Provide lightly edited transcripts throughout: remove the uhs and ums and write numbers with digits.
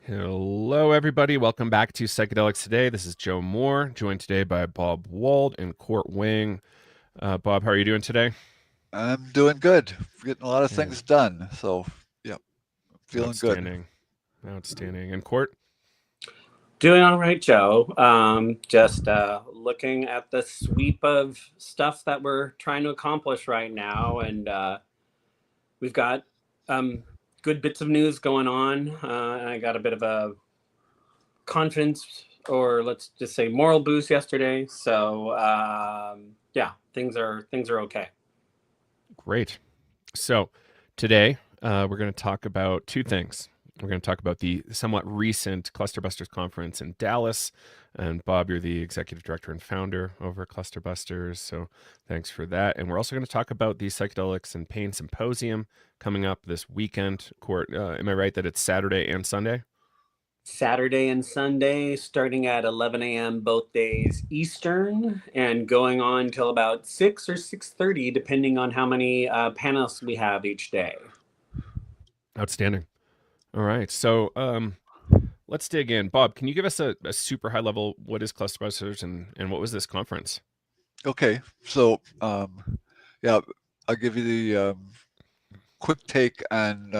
Hello, everybody. Welcome back to Psychedelics Today. This is Joe Moore, joined today by Bob Wald and Court Wing. Bob, how are you doing today? I'm doing good. Getting a lot of Yeah, things done. So, yeah, feeling good. outstanding. Outstanding. And Court? Doing all right, Joe. Just looking at the sweep of stuff that we're trying to accomplish right now, and we've got good bits of news going on. I got a bit of a confidence, or let's just say moral boost yesterday. So yeah, things are okay. Great. So, today we're going to talk about two things. We're going to talk about the somewhat recent Clusterbusters conference in Dallas. And Bob, you're the executive director and founder over at Clusterbusters. So thanks for that. And we're also going to talk about the Psychedelics and Pain Symposium coming up this weekend. Court, am I right that it's Saturday and Sunday? Saturday and Sunday, starting at 11 a.m. both days Eastern, and going on till about 6 or 6:30, depending on how many panelists we have each day. Outstanding. All right. So let's dig in. Bob, can you give us a super high level what is Clusterbusters and what was this conference? Okay, so yeah, I'll give you the quick take on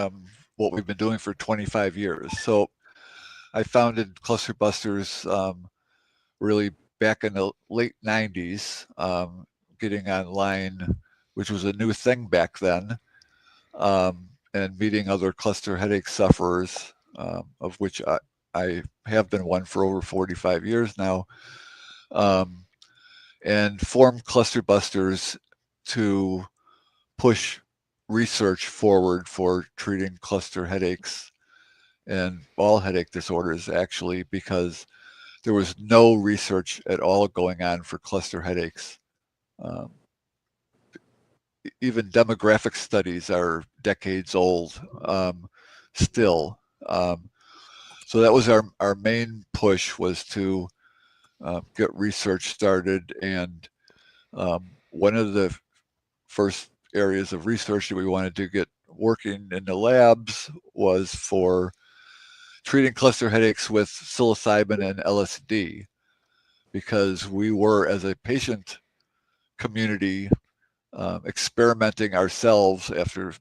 what we've been doing for 25 years. So, I founded Cluster Busters really back in the late 90s, getting online, which was a new thing back then, and meeting other cluster headache sufferers, of which I have been one for over 45 years now, um, and formed Cluster Busters to push research forward for treating cluster headaches and all headache disorders, actually, because there was no research at all going on for cluster headaches. Um, Even demographic studies are decades old still. So that was our main push, was to get research started. And one of the first areas of research that we wanted to get working in the labs was for treating cluster headaches with psilocybin and LSD, because we were, as a patient community, experimenting ourselves after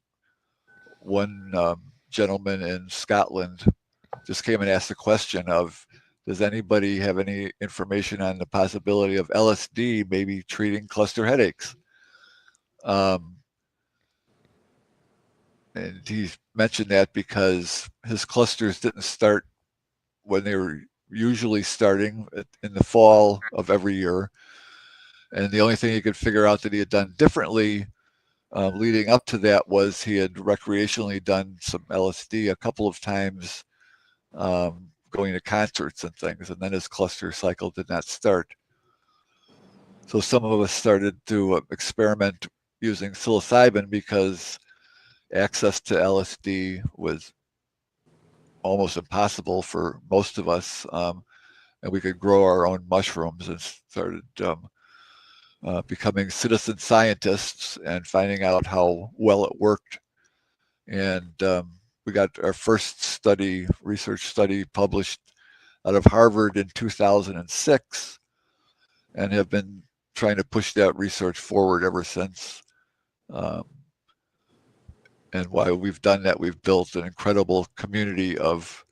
one gentleman in Scotland just came and asked the question of, does anybody have any information on the possibility of LSD maybe treating cluster headaches? Um, and he mentioned that because his clusters didn't start when they were usually starting in the fall of every year. And the only thing he could figure out that he had done differently leading up to that was he had recreationally done some LSD a couple of times, going to concerts and things, and then his cluster cycle did not start. So some of us started to experiment using psilocybin because access to LSD was almost impossible for most of us, and we could grow our own mushrooms, and started becoming citizen scientists and finding out how well it worked. And we got our first research study, published out of Harvard in 2006, and have been trying to push that research forward ever since. Um, and while we've done that, we've built an incredible community of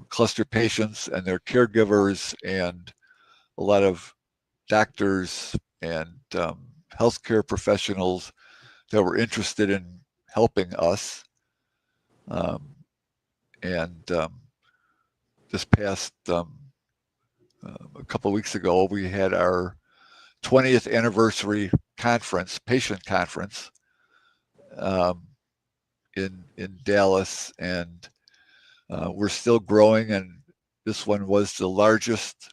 cluster patients and their caregivers, and a lot of doctors and healthcare professionals that were interested in helping us. Um, and This past a couple of weeks ago, we had our 20th anniversary conference, patient conference, um, in Dallas, and we're still growing. And this one was the largest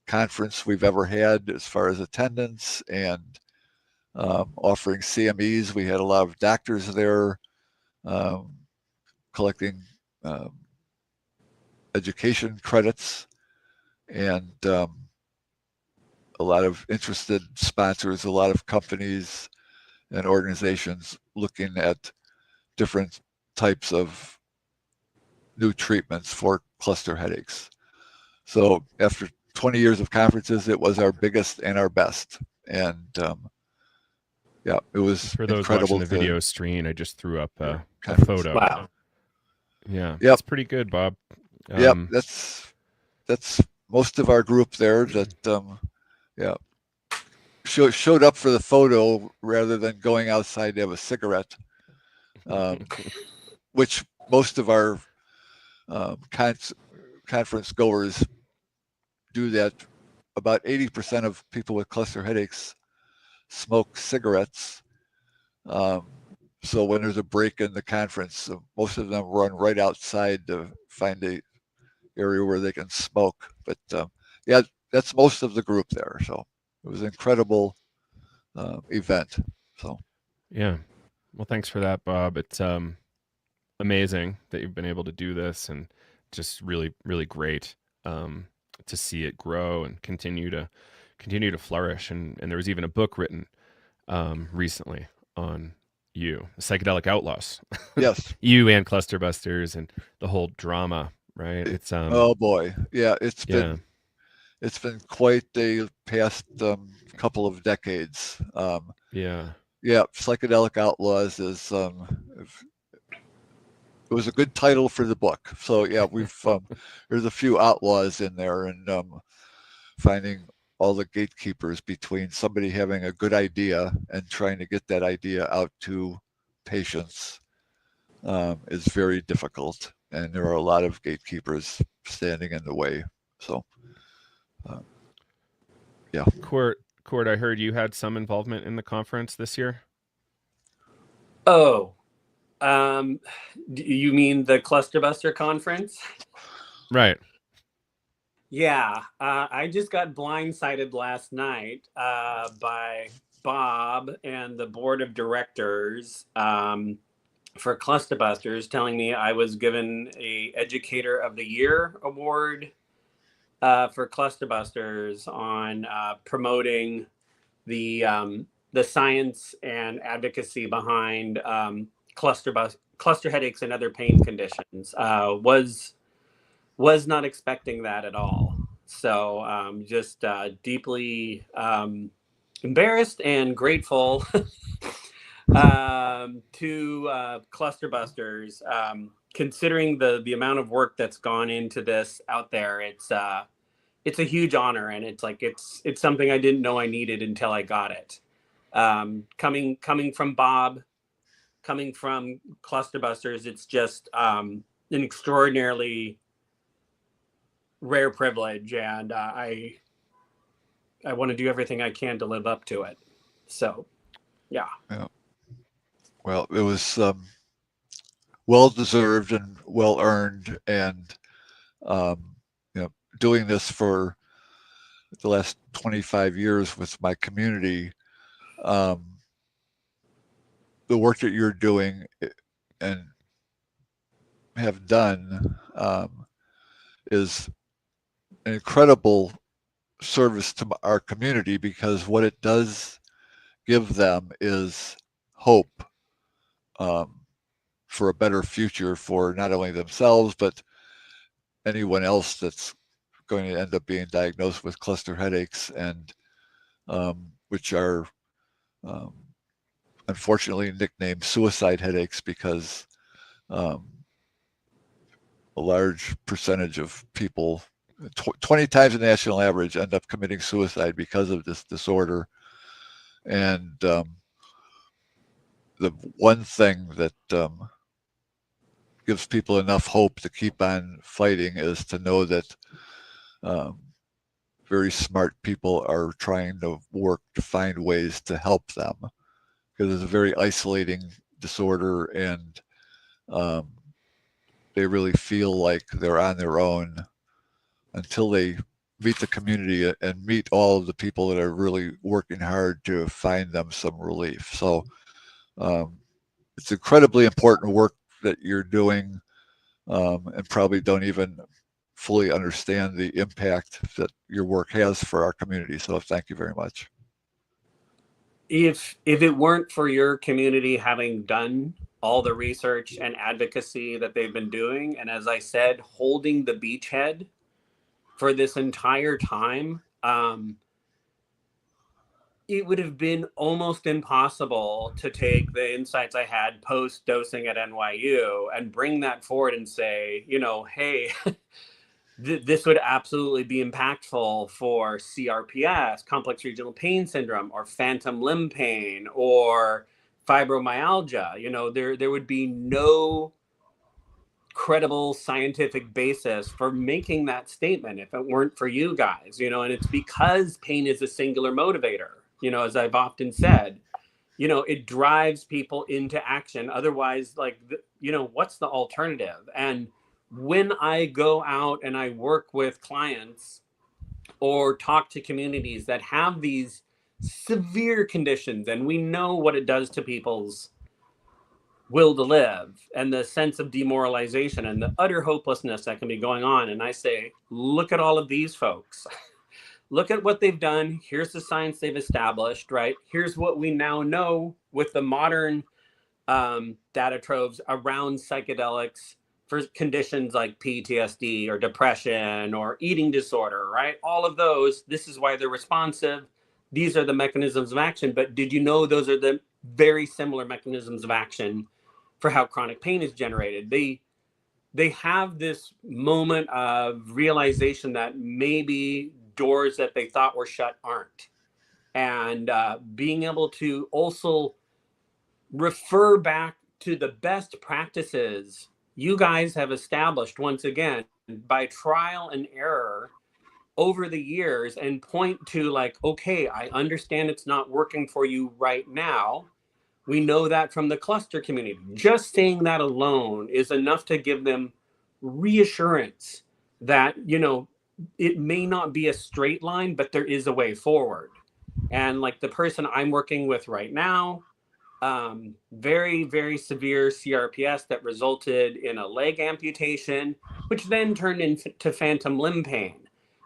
conference we've ever had as far as attendance, and offering CMEs. We had a lot of doctors there, um, collecting um, education credits, and a lot of interested sponsors, a lot of companies and organizations looking at different types of new treatments for cluster headaches. So after 20 years of conferences, it was our biggest and our best. And yeah, it was For those watching incredible the to video stream, I just threw up a conference. photo. Wow. Yeah, Yep. that's pretty good, Bob. Yep, that's most of our group there that yeah showed up for the photo rather than going outside to have a cigarette, which most of our conference goers do that. About 80% of people with cluster headaches smoke cigarettes. So when there's a break in the conference, most of them run right outside to find a area where they can smoke. But yeah, that's most of the group there. So it was an incredible event. So yeah. Well, thanks for that, Bob. It's amazing that you've been able to do this, and just really, really great to see it grow and continue to flourish. And there was even a book written recently on you, Psychedelic Outlaws. yes. You and Cluster Busters and the whole drama, right? It's Oh boy, yeah, it's yeah, been quite a past couple of decades. yeah, Yeah, Psychedelic Outlaws is it was a good title for the book. So yeah, we've there's a few outlaws in there, and finding all the gatekeepers between somebody having a good idea and trying to get that idea out to patients is very difficult, and there are a lot of gatekeepers standing in the way. So yeah. Court, I heard you had some involvement in the conference this year. Oh, you mean the Clusterbuster conference? Right. Yeah, I just got blindsided last night by Bob and the board of directors for Clusterbusters telling me I was given a Educator of the Year award for Clusterbusters on promoting the science and advocacy behind cluster headaches and other pain conditions. Was not expecting that at all. So just deeply embarrassed and grateful to Clusterbusters. Considering the amount of work that's gone into this out there, it's a huge honor, and it's something I didn't know I needed until I got it. Coming from Bob, coming from Clusterbusters, it's just an extraordinarily rare privilege, and I want to do everything I can to live up to it. So, yeah. Well, it was well deserved and well earned, and doing this for the last 25 years with my community, the work that you're doing and have done is an incredible service to our community, because what it does give them is hope for a better future for not only themselves, but anyone else that's going to end up being diagnosed with cluster headaches, and which are unfortunately nicknamed suicide headaches, because a large percentage of people, 20 times the national average, end up committing suicide because of this disorder. And the one thing that gives people enough hope to keep on fighting is to know that very smart people are trying to work to find ways to help them, because it's a very isolating disorder, and they really feel like they're on their own until they meet the community and meet all of the people that are really working hard to find them some relief. So it's incredibly important work that you're doing, and probably don't even fully understand the impact that your work has for our community. So thank you very much. If it weren't for your community having done all the research and advocacy that they've been doing. And as I said, holding the beachhead for this entire time, it would have been almost impossible to take the insights I had post dosing at NYU and bring that forward and say, hey, this would absolutely be impactful for CRPS, complex regional pain syndrome, or phantom limb pain, or fibromyalgia. There would be no credible scientific basis for making that statement if it weren't for you guys, and it's because pain is a singular motivator, as I've often said, it drives people into action. Otherwise, what's the alternative? And when I go out and I work with clients or talk to communities that have these severe conditions, and we know what it does to people's will to live and the sense of demoralization and the utter hopelessness that can be going on. And I say, look at all of these folks. Look at what they've done. Here's the science they've established, right? Here's what we now know with the modern data troves around psychedelics for conditions like PTSD or depression or eating disorder, right? All of those, this is why they're responsive. These are the mechanisms of action. But did you know those are the very similar mechanisms of action for how chronic pain is generated? They have this moment of realization that maybe doors that they thought were shut aren't. And being able to also refer back to the best practices you guys have established, once again, by trial and error over the years, and point to okay, I understand it's not working for you right now. We know that from the cluster community. Just saying that alone is enough to give them reassurance that, it may not be a straight line, but there is a way forward. And like the person I'm working with right now, very, very severe CRPS that resulted in a leg amputation, which then turned into phantom limb pain,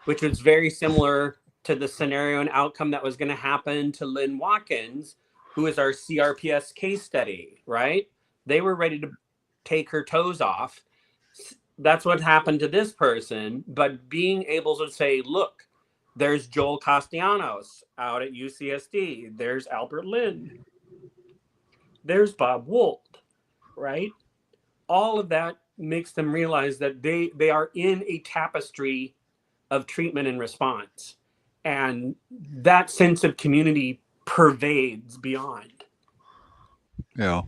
which was very similar to the scenario and outcome that was going to happen to Lynn Watkins, who is our CRPS case study, right? They were ready to take her toes off. That's what happened to this person. But being able to say, look, there's Joel Castellanos out at UCSD. There's Albert Lynn. There's Bob Wold, right? All of that makes them realize that they are in a tapestry of treatment and response. And that sense of community pervades beyond. Yeah.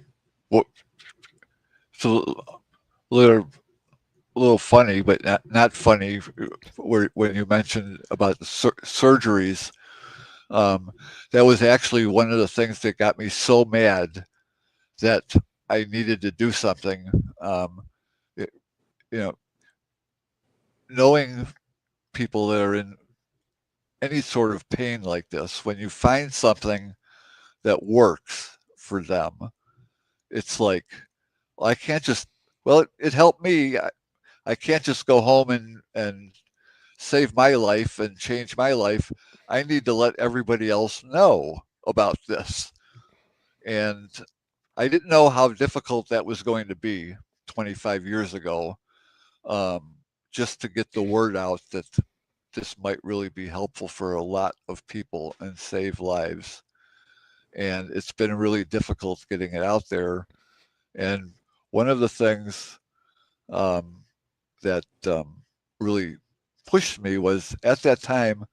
What? So a little funny, but not funny. When you mentioned about the surgeries, that was actually one of the things that got me so mad that I needed to do something. It, you know, knowing people that are in any sort of pain like this, when you find something that works for them, it's like, well, I can't just, well, it helped me. I can't just go home and save my life and change my life. I need to let everybody else know about this. And I didn't know how difficult that was going to be 25 years ago, just to get the word out that this might really be helpful for a lot of people and save lives. And it's been really difficult getting it out there. And one of the things that really pushed me was at that time,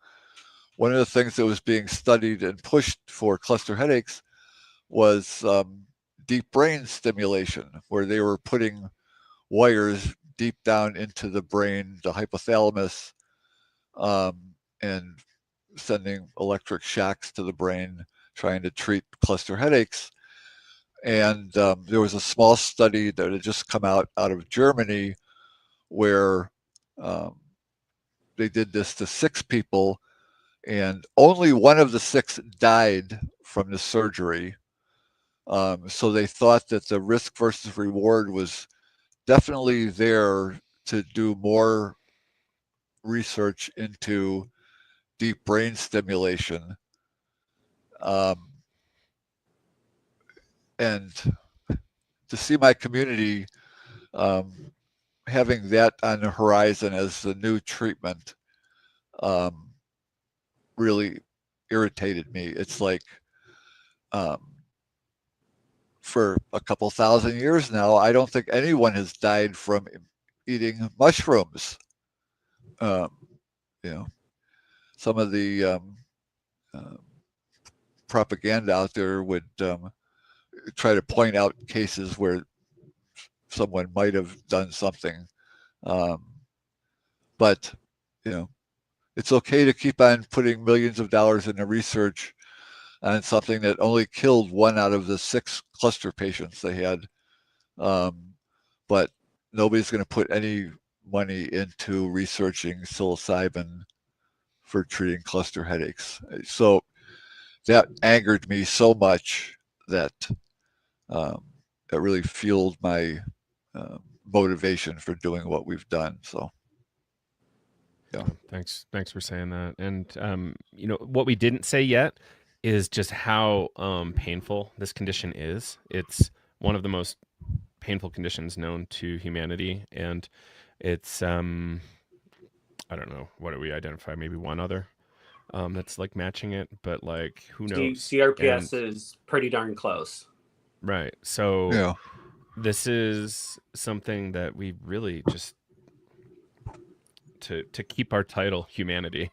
one of the things that was being studied and pushed for cluster headaches was deep brain stimulation, where they were putting wires deep down into the brain, the hypothalamus, and sending electric shocks to the brain, trying to treat cluster headaches. And there was a small study that had just come out of Germany where they did this to 6 people, and only one of the 6 died from the surgery. So they thought that the risk versus reward was definitely there to do more research into deep brain stimulation. And to see my community having that on the horizon as the new treatment really irritated me. It's like for a couple thousand years now, I don't think anyone has died from eating mushrooms. You know, some of the propaganda out there would try to point out cases where someone might have done something. But, you know, it's okay to keep on putting millions of dollars into research on something that only killed 1 out of the 6 cluster patients they had. But nobody's going to put any money into researching psilocybin for treating cluster headaches. So that angered me so much that it really fueled my motivation for doing what we've done. So, yeah. Thanks for saying that. And you know, what we didn't say yet is just how painful this condition is. It's one of the most painful conditions known to humanity, and it's I don't know, what do we identify? Maybe one other that's like matching it, but like who knows? CRPS And is pretty darn close. right. So Yeah. this is something that we really just to keep our title humanity.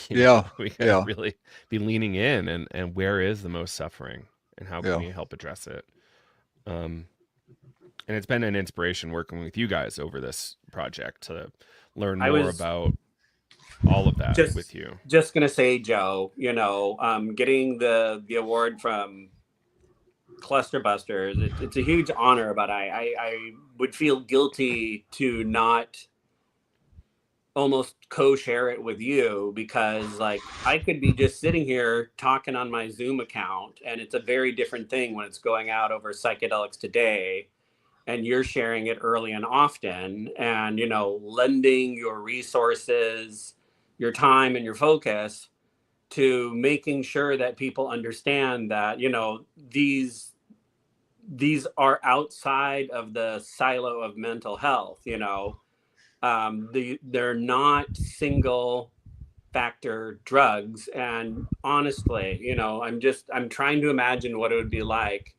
Yeah. We gotta Yeah. really be leaning in and where is the most suffering and how can Yeah. we help address it? And it's been an inspiration working with you guys over this project to learn I more was about all of that with you. just gonna say, Joe, you know, getting the award from Cluster Busters, it's a huge honor, but I would feel guilty to not almost co-share it with you, because like I could be just sitting here talking on my Zoom account, and it's a very different thing when it's going out over Psychedelics Today and you're sharing it early and often, and, you know, lending your resources, your time and your focus to making sure that people understand that, you know, these are outside of the silo of mental health. You know, they're not single factor drugs. And honestly, you know, I'm trying to imagine what it would be like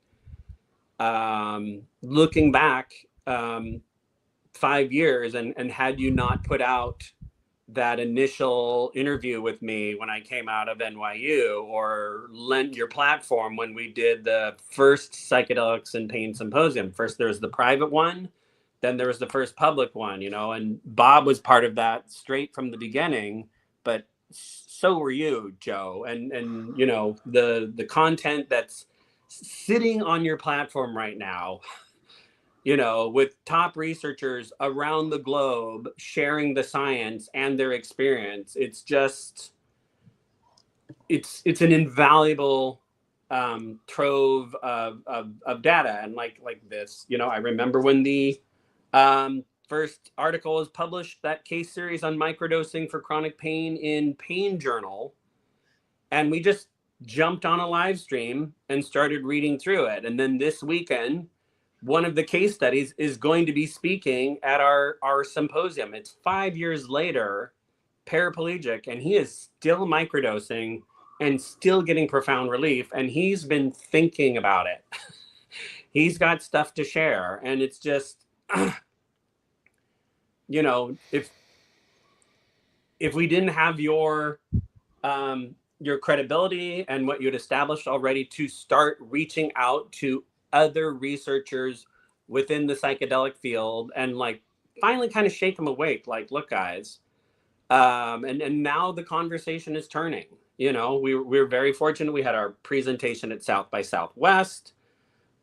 looking back 5 years, and had you not put out that initial interview with me when I came out of NYU, or lent your platform when we did the first Psychedelics and Pain Symposium. First there was the private one, then there was the first public one, you know, and Bob was part of that straight from the beginning, but so were you, Joe. And you know, the content that's sitting on your platform right now, you know, with top researchers around the globe sharing the science and their experience. It's just, it's an invaluable trove of data. And like this, you know, I remember when the first article was published, that case series on microdosing for chronic pain in Pain Journal, and we just jumped on a live stream and started reading through it. And then this weekend, one of the case studies is going to be speaking at our symposium. It's 5 years later, paraplegic, and he is still microdosing and still getting profound relief. And he's been thinking about it. He's got stuff to share. And it's just, you know, if we didn't have your credibility and what you'd established already to start reaching out to other researchers within the psychedelic field, and like finally kind of shake them awake, like, look guys, and now the conversation is turning. You know, we're very fortunate. We had our presentation at South by Southwest.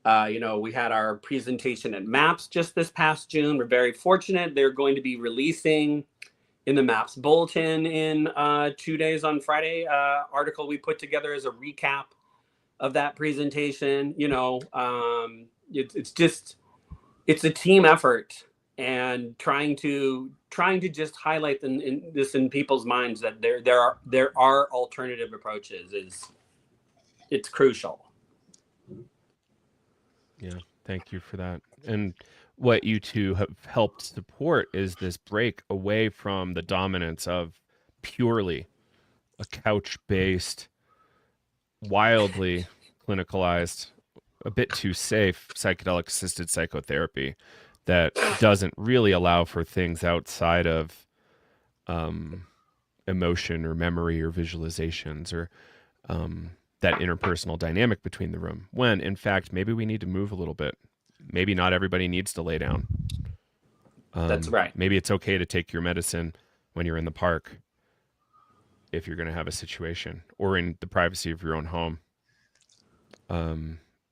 You know, we had our presentation at MAPS just this past June. We're very fortunate. They're going to be releasing in the MAPS bulletin in 2 days on Friday, article we put together as a recap of that presentation. You know, it's a team effort, and trying to just highlight in people's minds that there are alternative approaches it's crucial. Yeah, Thank you for that. And what you two have helped support is this break away from the dominance of purely a couch-based, wildly clinicalized, a bit too safe psychedelic assisted psychotherapy that doesn't really allow for things outside of um, emotion or memory or visualizations or that interpersonal dynamic between the room. When in fact, maybe we need to move a little bit. Maybe not everybody needs to lay down. That's right. Maybe it's okay to take your medicine when you're in the park if you're going to have a situation or in the privacy of your own home.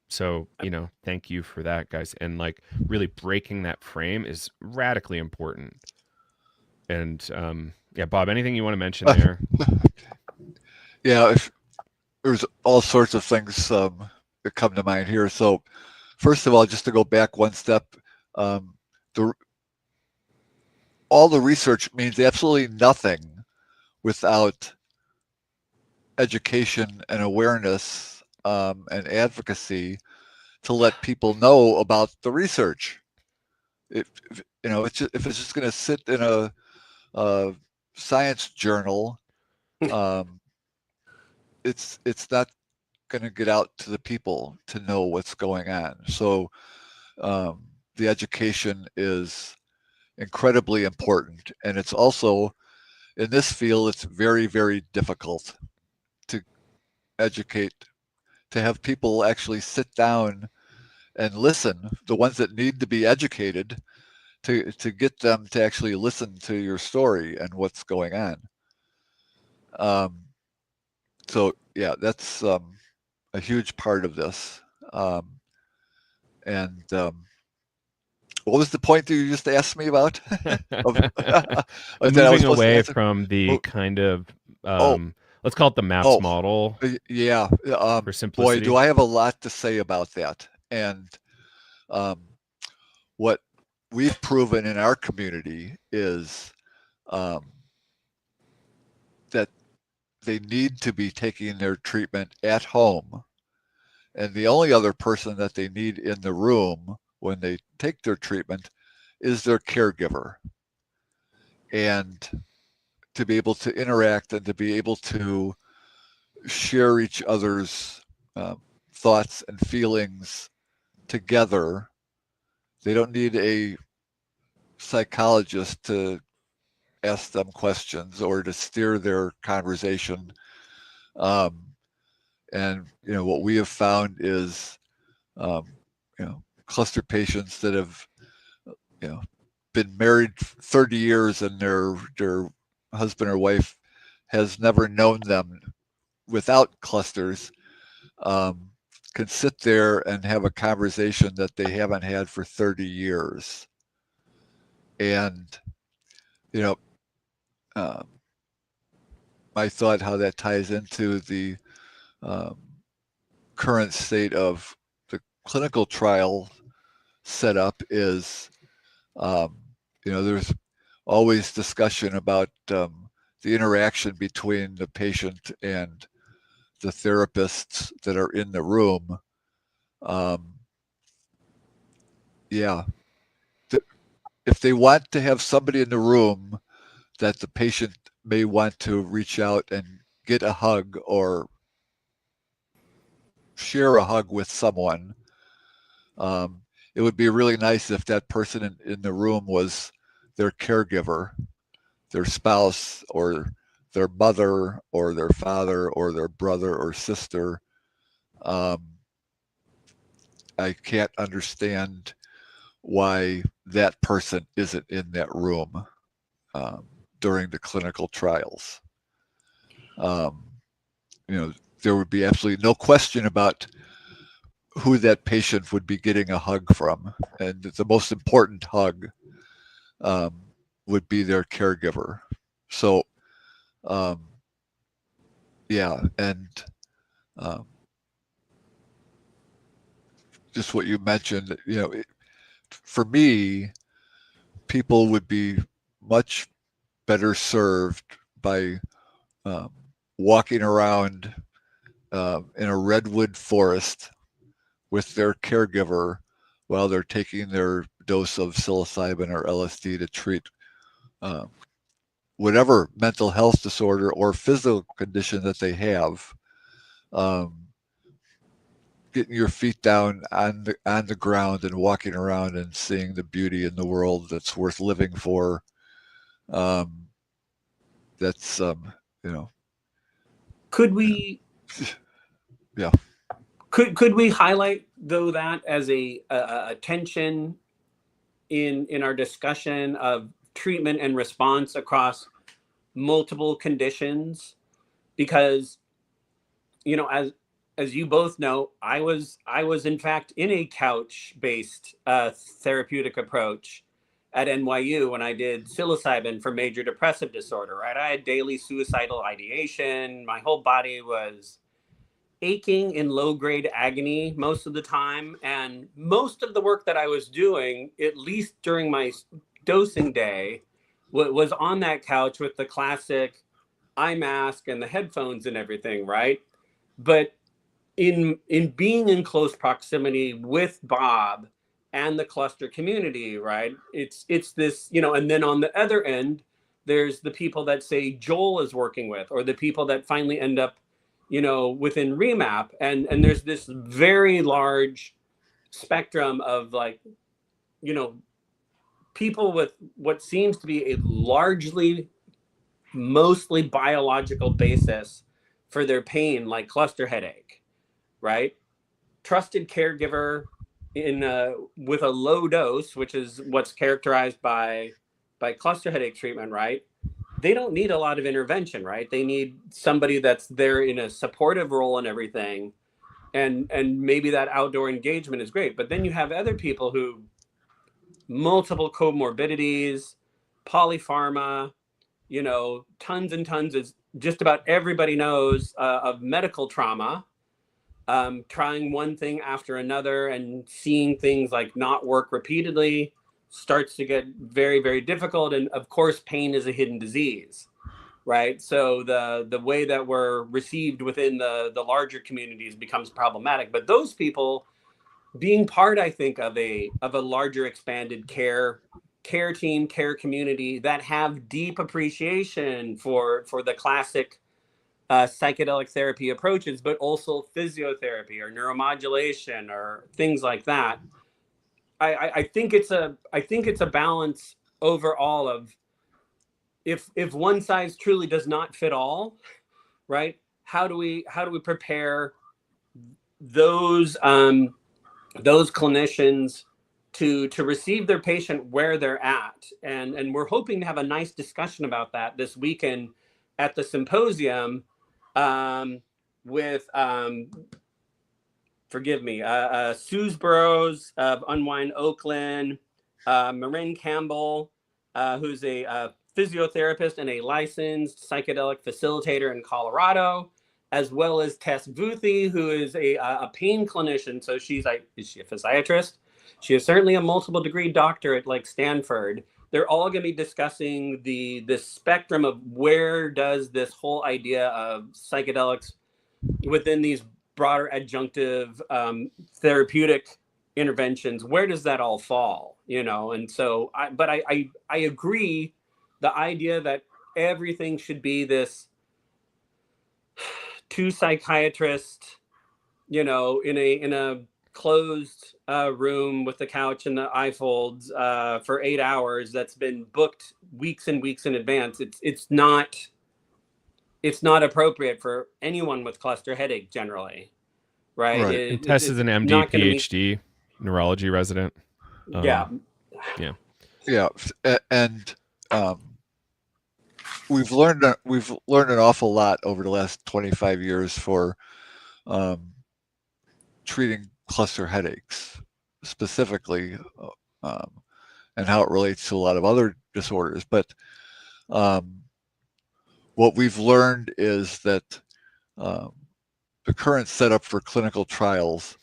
So, thank you for that, guys. And like really breaking that frame is radically important. And yeah, Bob, anything you want to mention there? Yeah, there's all sorts of things that come to mind here. So, first of all, just to go back one step, all the research means absolutely nothing without education and awareness and advocacy to let people know about the research. If it's just going to sit in a science journal, it's not going to get out to the people to know what's going on. So the education is incredibly important, and it's also in this field it's very, very difficult to educate, to have people actually sit down and listen, the ones that need to be educated, to get them to actually listen to your story and what's going on. So yeah, that's a huge part of this. And what was the point that you just asked me about? Moving away from the kind of let's call it the MAPS model. Yeah. For simplicity. Boy, do I have a lot to say about that. And what we've proven in our community is that they need to be taking their treatment at home. And the only other person that they need in the room when they take their treatment is their caregiver. And to be able to interact and to be able to share each other's thoughts and feelings together. They don't need a psychologist to ask them questions or to steer their conversation. And what we have found is cluster patients that have been married 30 years and their husband or wife has never known them without clusters, can sit there and have a conversation that they haven't had for 30 years. And I thought how that ties into the current state of the clinical trial setup is, there's always discussion about the interaction between the patient and the therapists that are in the room. If they want to have somebody in the room that the patient may want to reach out and get a hug or share a hug with someone, it would be really nice if that person in the room was their caregiver, their spouse or their mother or their father or their brother or sister. I can't understand why that person isn't in that room during the clinical trials. There would be absolutely no question about who that patient would be getting a hug from. And the most important hug would be their caregiver. So, just what you mentioned, for me, people would be much better served by walking around in a redwood forest with their caregiver, while they're taking their dose of psilocybin or LSD to treat whatever mental health disorder or physical condition that they have. Getting your feet down on the ground and walking around and seeing the beauty in the world that's worth living for. That's Could we? Yeah. Could we highlight though that as a tension in our discussion of treatment and response across multiple conditions? Because as you both know, I was in fact in a couch-based therapeutic approach at NYU when I did psilocybin for major depressive disorder. Right, I had daily suicidal ideation. My whole body was aching in low-grade agony most of the time, and most of the work that I was doing, at least during my dosing day, was on that couch with the classic eye mask and the headphones and everything, right? But in being in close proximity with Bob and the cluster community, right? It's this, and then on the other end, there's the people that say Joel is working with, or the people that finally end up, within Remap, and there's this very large spectrum of like, people with what seems to be a mostly biological basis for their pain, like cluster headache, right? Trusted caregiver with a low dose, which is what's characterized by cluster headache treatment, right? They don't need a lot of intervention, right? They need somebody that's there in a supportive role and everything, and maybe that outdoor engagement is great. But then you have other people who multiple comorbidities, polypharma, tons and tons, is just about everybody knows of medical trauma, trying one thing after another and seeing things like not work repeatedly starts to get very, very difficult. And of course, pain is a hidden disease, right? So the way that we're received within the larger communities becomes problematic. But those people being part, I think, of a larger expanded care team, care community that have deep appreciation for the classic psychedelic therapy approaches, but also physiotherapy or neuromodulation or things like that. I think it's a balance overall of if one size truly does not fit all, right? How do we prepare those clinicians to receive their patient where they're at, and we're hoping to have a nice discussion about that this weekend at the symposium, with forgive me, Suze Burrows of Unwind Oakland, Marin Campbell, who's a physiotherapist and a licensed psychedelic facilitator in Colorado, as well as Tess Vuthi, who is a pain clinician. So is she a physiatrist? She is certainly a multiple degree doctor at like Stanford. They're all going to be discussing the spectrum of where does this whole idea of psychedelics within these broader adjunctive therapeutic interventions, where does that all fall? And so I agree, the idea that everything should be this two psychiatrists, in a closed room with the couch and the iFolds for 8 hours that's been booked weeks and weeks in advance. It's not appropriate for anyone with cluster headache generally, right? Right. And Tess is an MD, PhD, neurology resident. Yeah. Yeah, and we've learned an awful lot over the last 25 years for treating cluster headaches specifically, and how it relates to a lot of other disorders. But what we've learned is that the current setup for clinical trials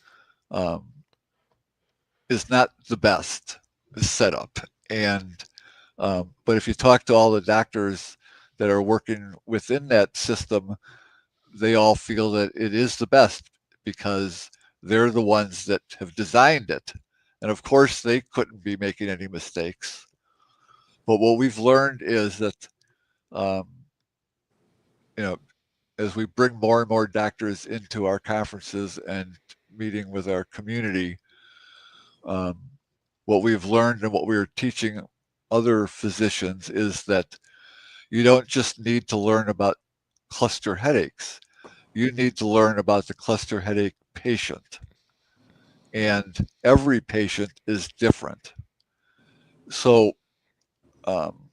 is not the best setup. And but if you talk to all the doctors that are working within that system, they all feel that it is the best because they're the ones that have designed it And of course, they couldn't be making any mistakes. But what we've learned is that, um, you know, as we bring more and more doctors into our conferences and meeting with our community, um, what we've learned and what we're teaching other physicians is that you don't just need to learn about cluster headaches. You need to learn about the cluster headache patient. And every patient is different. So, um,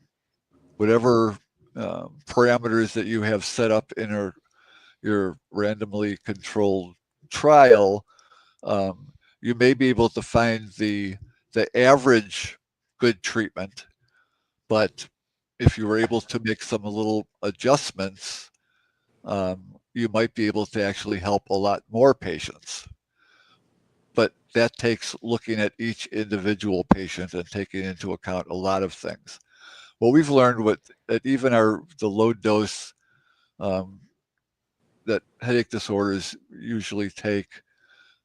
whatever parameters that you have set up in your randomly controlled trial, um, you may be able to find the average good treatment, but if you were able to make some little adjustments, you might be able to actually help a lot more patients. But that takes looking at each individual patient and taking into account a lot of things. What we've learned with that even the low dose um, that headache disorders usually take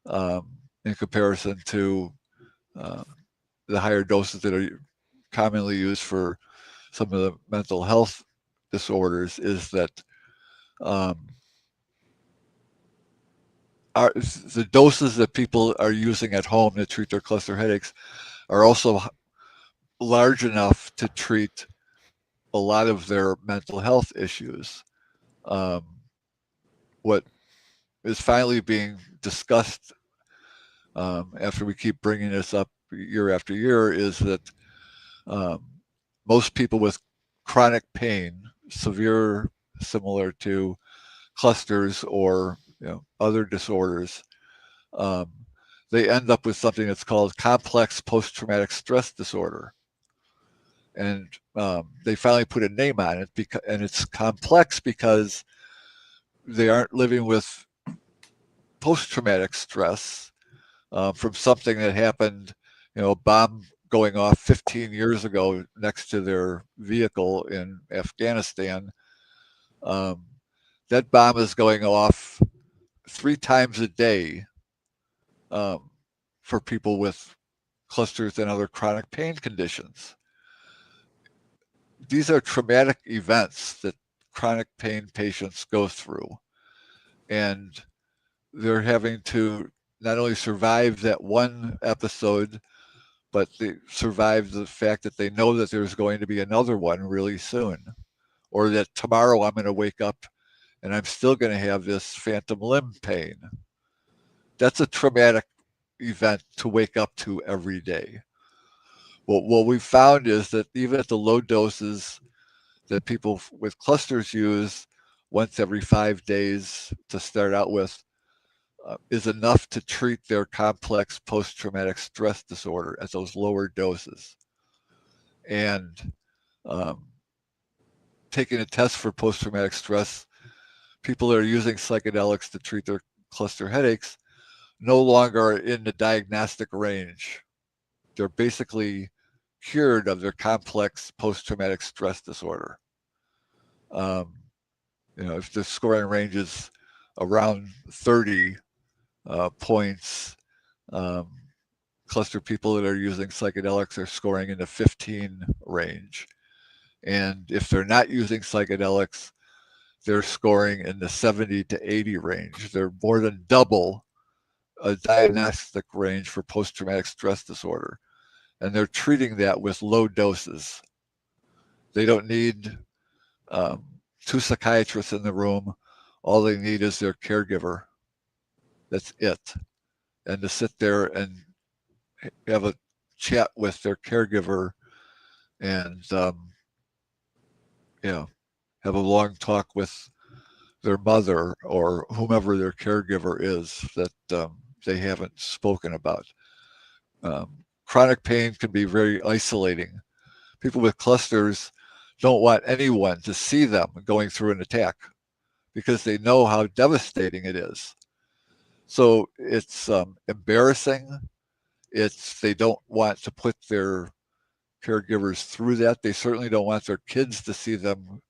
um, in comparison to uh, the higher doses that are commonly used for some of the mental health disorders is that um, the doses that people are using at home to treat their cluster headaches are also large enough to treat a lot of their mental health issues. Um, what is finally being discussed after we keep bringing this up year after year is that um, most people with chronic pain, severe, similar to clusters or other disorders, um, they end up with something that's called complex post-traumatic stress disorder. And they finally put a name on it, and it's complex because they aren't living with post-traumatic stress from something that happened, a bomb going off 15 years ago next to their vehicle in Afghanistan. Um, that bomb is going off 3 times a day um, for people with clusters and other chronic pain conditions. These are traumatic events that chronic pain patients go through, and they're having to not only survive that one episode, but they survive the fact that they know that there's going to be another one really soon, or that tomorrow I'm going to wake up and I'm still going to have this phantom limb pain. That's a traumatic event to wake up to every day. Well, what we've found is that even at the low doses that people with clusters use once every 5 days to start out with, is enough to treat their complex post-traumatic stress disorder at those lower doses. And um, taking a test for post-traumatic stress, people that are using psychedelics to treat their cluster headaches no longer are in the diagnostic range. They're basically cured of their complex post-traumatic stress disorder. If the scoring range is around 30 points, um, cluster people that are using psychedelics are scoring in the 15 range. And if they're not using psychedelics, they're scoring in the 70 to 80 range. They're more than double a diagnostic range for post-traumatic stress disorder. And they're treating that with low doses. They don't need 2 psychiatrists in the room. All they need is their caregiver. That's it. And to sit there and have a chat with their caregiver and have a long talk with their mother or whomever their caregiver is that they haven't spoken about. Chronic pain can be very isolating. People with clusters don't want anyone to see them going through an attack because they know how devastating it is. So it's embarrassing. They don't want to put their caregivers through that. They certainly don't want their kids to see them,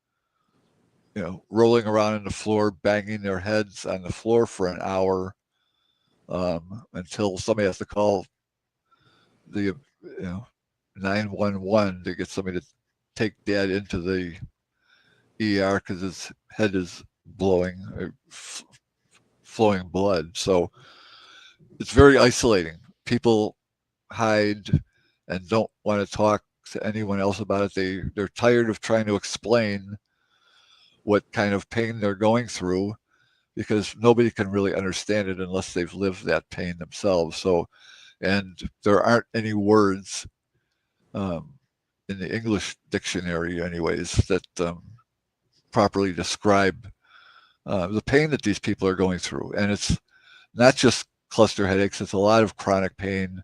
rolling around on the floor, banging their heads on the floor for an hour until somebody has to call the 911 to get somebody to take dad into the ER because his head is blowing, flowing blood. So it's very isolating. People hide and don't want to talk to anyone else about it. They're tired of trying to explain what kind of pain they're going through because nobody can really understand it unless they've lived that pain themselves. So, and there aren't any words in the English dictionary, anyways, that properly describe the pain that these people are going through. And it's not just cluster headaches; it's a lot of chronic pain.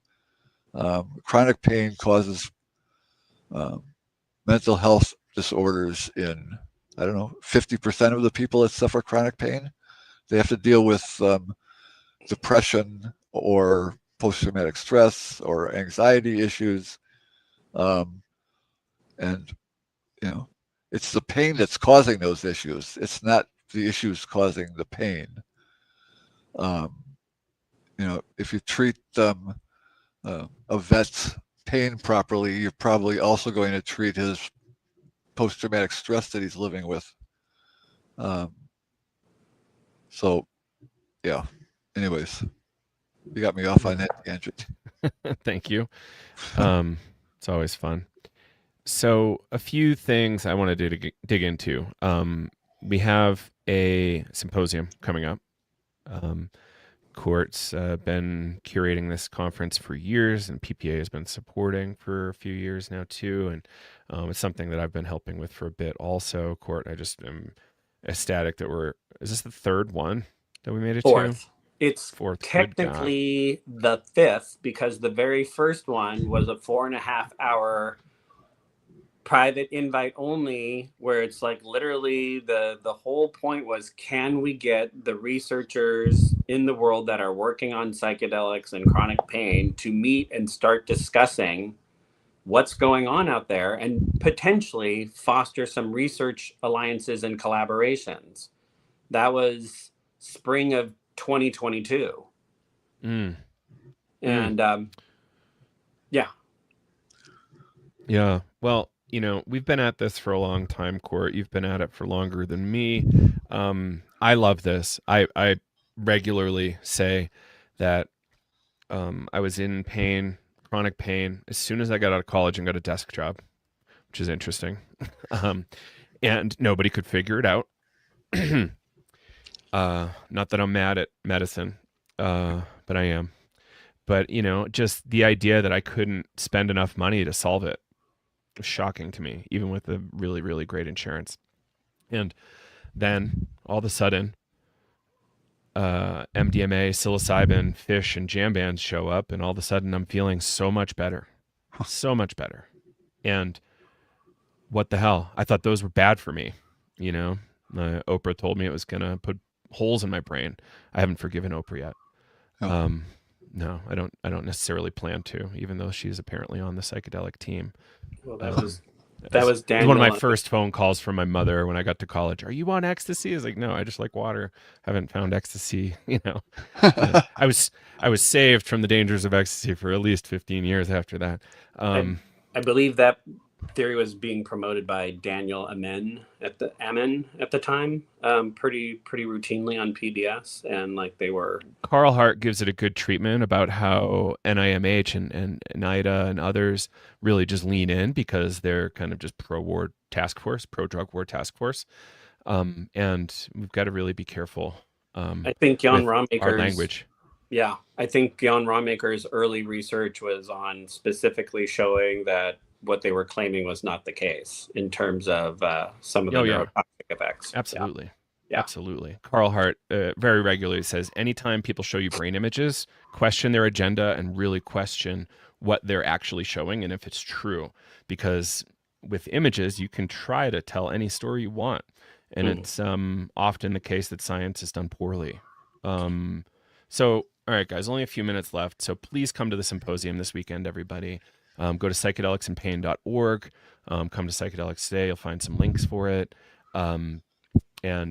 Chronic pain causes mental health disorders in, I don't know, 50% of the people that suffer chronic pain. They have to deal with depression or post-traumatic stress or anxiety issues. And, it's the pain that's causing those issues. It's not the issues causing the pain. If you treat a vet's pain properly, you're probably also going to treat his post-traumatic stress that he's living with. So, yeah. Anyways, you got me off on that tangent. Thank you. It's always fun. So a few things I wanted to dig into. We have a symposium coming up. Court's been curating this conference for years, and PPA has been supporting for a few years now too. And it's something that I've been helping with for a bit also. Court, I just am ecstatic that is this the third one that we made it Fourth. to? It's Fourth. technically the fifth because the very first one was a 4.5-hour private invite only, where it's like literally the whole point was, can we get the researchers in the world that are working on psychedelics and chronic pain to meet and start discussing what's going on out there and potentially foster some research alliances and collaborations. That was spring of 2022. And yeah, well, we've been at this for a long time, Court. You've been at it for longer than me. I love this. I regularly say that I was in pain, chronic pain, as soon as I got out of college and got a desk job, which is interesting. And nobody could figure it out. Not that I'm mad at medicine, but I am. But, just the idea that I couldn't spend enough money to solve it was shocking to me, even with the really, really great insurance. And then all of a sudden, MDMA, psilocybin, fish, and jam bands show up, and all of a sudden I'm feeling so much better. So much better. And what the hell? I thought those were bad for me. Oprah told me it was going to put holes in my brain. I haven't forgiven Oprah yet. Oh. No, I don't necessarily plan to, even though she's apparently on the psychedelic team. Well, that was Daniel. It was one of my first phone calls from my mother when I got to college. Are you on ecstasy? I was like, no, I just like water. Haven't found ecstasy. I was saved from the dangers of ecstasy for at least 15 years after that. I believe that theory was being promoted by Daniel Amen at the time, pretty routinely on PBS, and like they were. Carl Hart gives it a good treatment about how NIMH and NIDA and others really just lean in because they're kind of just pro-drug war task force, and we've got to really be careful. I think Jan Ronmaker's our language. Yeah, I think Jan Ronmaker's early research was on specifically showing that what they were claiming was not the case in terms of some of the neurotoxic effects. Absolutely. Yeah. Absolutely. Carl Hart very regularly says, anytime people show you brain images, question their agenda and really question what they're actually showing and if it's true. Because with images, you can try to tell any story you want. And it's often the case that science is done poorly. So, all right, guys, only a few minutes left. So please come to the symposium this weekend, everybody. Go to psychedelicsandpain.org. Come to Psychedelics Today. You'll find some links for it. And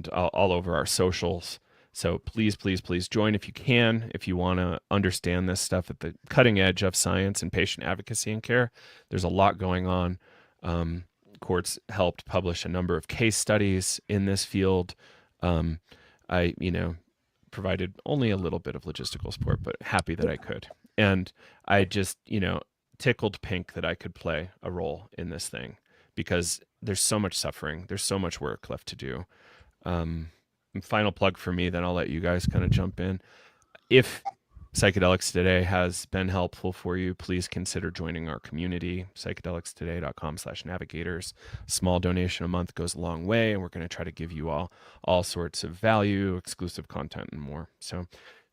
all over our socials. So please, please, please join if you can, if you want to understand this stuff at the cutting edge of science and patient advocacy and care. There's a lot going on. Court's helped publish a number of case studies in this field. I, provided only a little bit of logistical support, but happy that I could. And I just, tickled pink that I could play a role in this thing because there's so much suffering. There's so much work left to do. Final plug for me, then I'll let you guys kind of jump in. If Psychedelics Today has been helpful for you, please consider joining our community, psychedelicstoday.com/navigators. Small donation a month goes a long way, and we're going to try to give you all sorts of value, exclusive content, and more. So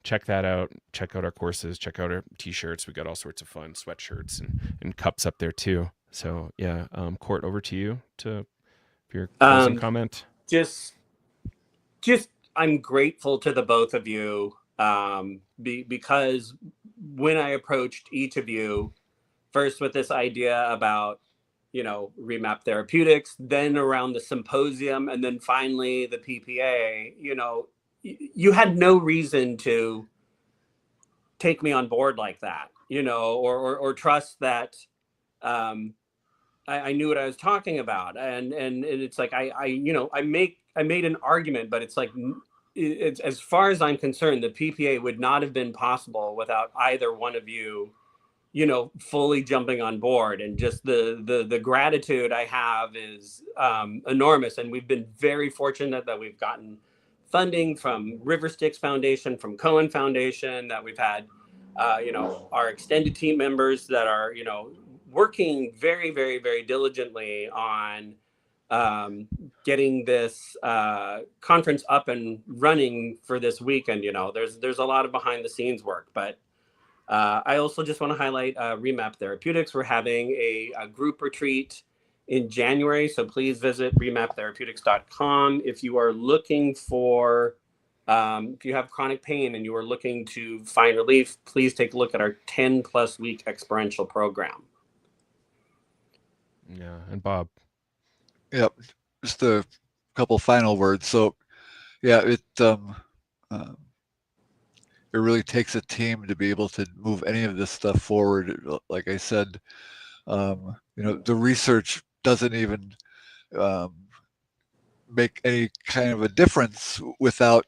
check that out. Check out our courses. Check out our t-shirts. We got all sorts of fun sweatshirts and cups up there too. So yeah, Court, over to you for your closing comment. Just I'm grateful to the both of you because when I approached each of you first with this idea about Remap Therapeutics, then around the symposium, and then finally the PPA, you had no reason to take me on board like that, or trust that I knew what I was talking about, and it's like I made an argument, but it's like it's, as far as I'm concerned, the PPA would not have been possible without either one of you, fully jumping on board. And just the gratitude I have is enormous. And we've been very fortunate that we've gotten funding from River Styx Foundation, from Cohen Foundation, that we've had, our extended team members that are, working very, very, very diligently on getting this conference up and running for this weekend. There's a lot of behind the scenes work, but I also just want to highlight Remap Therapeutics. We're having a group retreat in January, so please visit remaptherapeutics.com if you are looking for if you have chronic pain and you are looking to find relief. Please take a look at our 10+ week experiential program. Yeah, and Bob. Yep, just a couple final words. So, yeah, it really takes a team to be able to move any of this stuff forward. Like I said, the research doesn't even make any kind of a difference without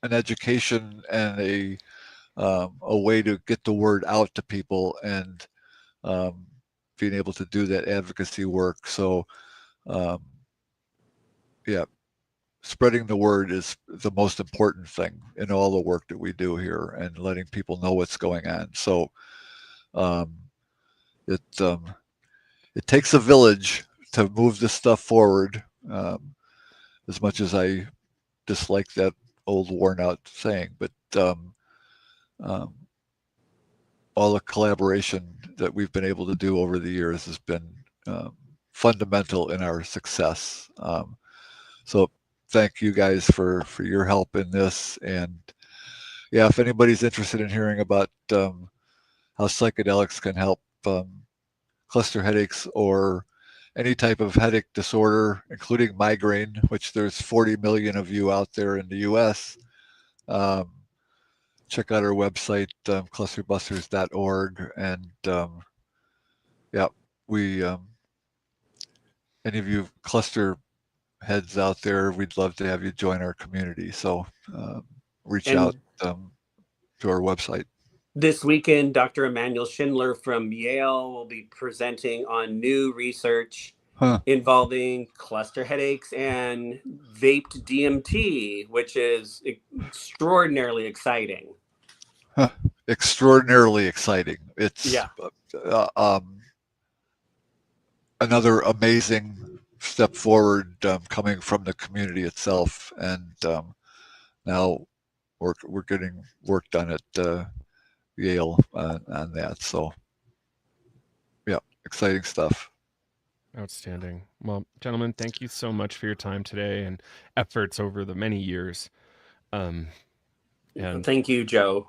an education and a way to get the word out to people, and being able to do that advocacy work. So, yeah, spreading the word is the most important thing in all the work that we do here, and letting people know what's going on. So, it takes a village to move this stuff forward. As much as I dislike that old worn-out saying, but all the collaboration that we've been able to do over the years has been fundamental in our success. So thank you guys for your help in this. And yeah, if anybody's interested in hearing about how psychedelics can help cluster headaches or any type of headache disorder, including migraine, which there's 40 million of you out there in the US, check out our website, clusterbusters.org. And yeah, we, any of you cluster heads out there, we'd love to have you join our community. So reach out to our website. This weekend, Dr. Emmanuel Schindler from Yale will be presenting on new research involving cluster headaches and vaped DMT, which is extraordinarily exciting. Extraordinarily exciting. It's another amazing step forward coming from the community itself. And now we're getting work done at Yale on that. So yeah, exciting stuff. Outstanding. Well, gentlemen, thank you so much for your time today and efforts over the many years. And thank you, Joe,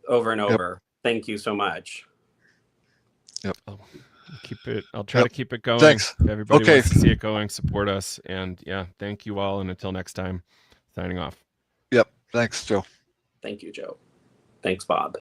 over and over. Yep. Thank you so much. Yep. I'll try to keep it going. Thanks. If everybody wants to see it going, support us. And yeah, thank you all. And until next time, signing off. Yep. Thanks, Joe. Thank you, Joe. Thanks, Bob.